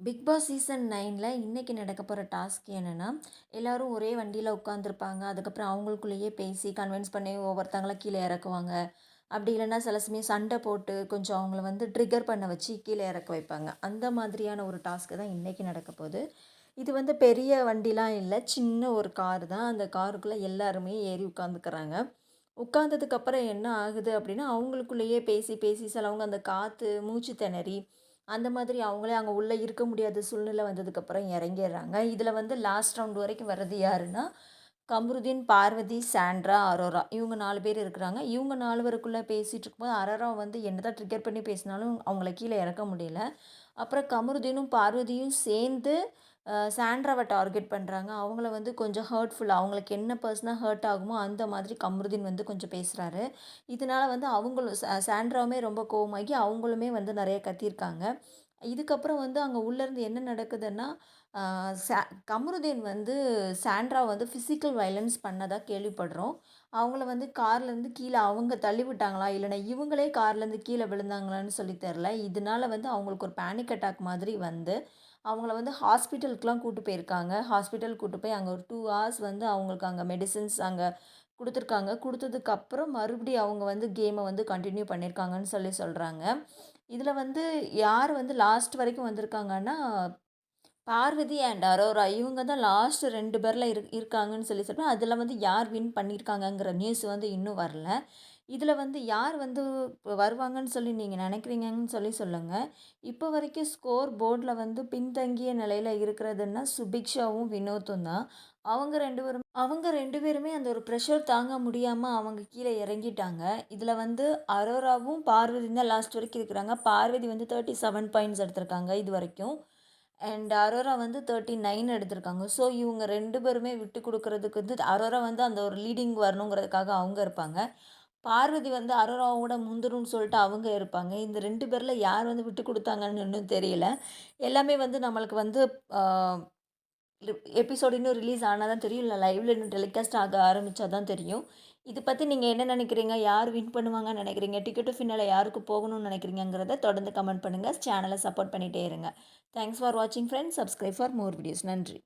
Big Boss season 9ல இன்னைக்கு நடக்க போற டாஸ்க் என்னன்னா, எல்லாரும் ஒரே வண்டியில உட்காந்துருப்பாங்க. அதுக்கப்புறம் அவங்களுக்குள்ளேயே பேசி கன்வின்ஸ் பண்ணி ஒவ்வொருத்தங்கள கீழ இறக்குவாங்க. அப்படி இல்லன்னா சில சமயம் சண்டை போட்டு கொஞ்சம் அவங்கள வந்து ட்ரிகர் பண்ண வச்சு கீழ இறக்க வைப்பாங்க. அந்த மாதிரியான ஒரு டாஸ்க் தான் இன்னைக்கு நடக்க போது. இது வந்து பெரிய வண்டிலாம் இல்ல. சின்ன ஒரு கார் தான். அந்த காருக்குள்ள எல்லாருமே ஏறி உட்காந்துக்கிறாங்க. உட்காந்ததுக்கு அப்புறம் என்ன ஆகுது அப்படின்னா, அவங்களுக்குள்ளேயே பேசி பேசி சிலவங்க அந்த காத்து, மூச்சு திணறி அந்த மாதிரி அவங்களே அங்க உள்ள இருக்க முடியாத சூழ்நிலை வந்ததுக்கப்புறம் இறங்கிர்றாங்க. இதில வந்து லாஸ்ட் ரவுண்ட் வரைக்கும் வர்றது யாருன்னா, கமருதீன், பார்வதி, சாண்ட்ரா, அரோரா இவங்க 4 பேர் இருக்கிறாங்க. இவங்க 4 பேருக்குள்ள பேசிட்டு இருக்கும்போது, அரோரா வந்து என்னதான் ட்ரிகர் பண்ணி பேசினாலும் அவங்கள கீழ இறக்க முடியல. அப்புறம் கமருதீனும், பார்வதியும் சேர்ந்து சாண்ட்ராவ டார்கெட் பண்றாங்க. அவங்கள வந்து கொஞ்சம் ஹர்ட்ஃபுல்லா அவங்களுக்கு என்ன பெர்சனலா ஹர்ட் ஆகுமோ, அந்த மாதிரி கமருதீன் வந்து கொஞ்சம் பேசுறாரு. இதனால வந்து அவங்களும் சாண்ட்ராவுமே ரொம்ப கோவமாகி அவங்களுமே வந்து நெறைய கத்தியிருக்காங்க. இதுக்கப்புறம் வந்து அங்க உள்ளருந்து என்ன நடக்குதுன்னா, ஆ ச கமருதீன் வந்து சாண்ட்ரா வந்து ஃபிசிக்கல் வயலன்ஸ் பண்ணதா கேள்விப்படுறோம். அவங்கள வந்து கார்லேருந்து கீழ அவங்க தள்ளி விட்டாங்களா? இல்லன்னா இவங்களே கார்லேருந்து கீழ விழுந்தாங்களான்னு சொல்லி தெரியல. இதனால வந்து அவங்களுக்கு ஒரு பேனிக் அட்டாக் மாதிரி வந்து, அவங்கள வந்து ஹாஸ்பிட்டலுக்குலாம் கூட்டு போயிருக்காங்க. ஹாஸ்பிட்டல் கூட்டு போய் அங்க ஒரு 2 ஹார்ஸ் வந்து அவங்களுக்கு அங்க மெடிசின்ஸ் அங்க குடுத்துருக்காங்க. குடுத்ததுக்கப்புறம் மறுபடியும் அவங்க வந்து கேம வந்து கன்டின்யூ பண்ணியிருக்காங்கன்னு சொல்லி சொல்றாங்க. இதுல வந்து யார் வந்து லாஸ்ட் வரைக்கும் வந்திருக்காங்கன்னா, பார்வதி அண்ட் அரோரா இவங்க தான் லாஸ்ட் 2 பேர்ல இருக்காங்கன்னு சொல்லி சொல்றேன். அதுல வந்து யார் வின் பண்ணியிருக்காங்கங்கிற நியூஸ் வந்து இன்னும் வரல. இதுல வந்து யார் வந்து வருவாங்கன்னு சொல்லி நீங்க நினைக்கிறீங்கன்னு சொல்லி சொல்லுங்க. இப்போ வரைக்கும் ஸ்கோர் போர்ட்ல வந்து பின்தங்கிய நிலையில இருக்கிறதுன்னா, சுபிக்ஷாவும், வினோத்தும் தான். அவங்க 2 பேருமே அந்த ஒரு ப்ரெஷர் தாங்க முடியாம அவங்க கீழ இறங்கிட்டாங்க. இதுல வந்து அரோராவும், பார்வதியும் தான் லாஸ்ட் வரைக்கும் இருக்கிறாங்க. பார்வதி வந்து 37 பாயிண்ட்ஸ் எடுத்திருக்காங்க இதுவரைக்கும். அண்ட் அரோரா வந்து 39 எடுத்திருக்காங்க. ஸோ இவங்க 2 பேருமே விட்டு குடுக்குறதுக்கு வந்து அரோரா வந்து அந்த ஒரு லீடிங் வரணுங்கிறதுக்காக அவங்க இருப்பாங்க. பார்வதி வந்து அரோராவோட முந்தணும்னு சொல்லிட்டு அவங்க இருப்பாங்க. இந்த 2 பேர்ல யார் வந்து விட்டு குடுத்தாங்கன்னு இன்னும் தெரியல. எல்லாமே வந்து நம்மளுக்கு வந்து ஆ எபிசோட் இன்னும் ரிலீஸ் ஆனா தான் தெரியும். இல்ல லைவ்ல இன்னும் டெலிகாஸ்ட் ஆக ஆரம்பிச்சா தான் தெரியும். இத பத்தி நீங்க என்ன நினைக்கிறீங்க? யார் வின் பண்ணுவாங்கன்னு நினைக்கிறீங்க? டிக்கெட் டூ ஃபினாலே யாருக்கு போகணும்னு நினைக்கிறீங்கங்கிறத தொடர்ந்து கமெண்ட் பண்ணுங்க. சேனல சப்போர்ட் பண்ணிட்டே இருங்க. தேங்க்ஸ் ஃபார் வாட்சிங் friends. Subscribe for more videos. நன்றி.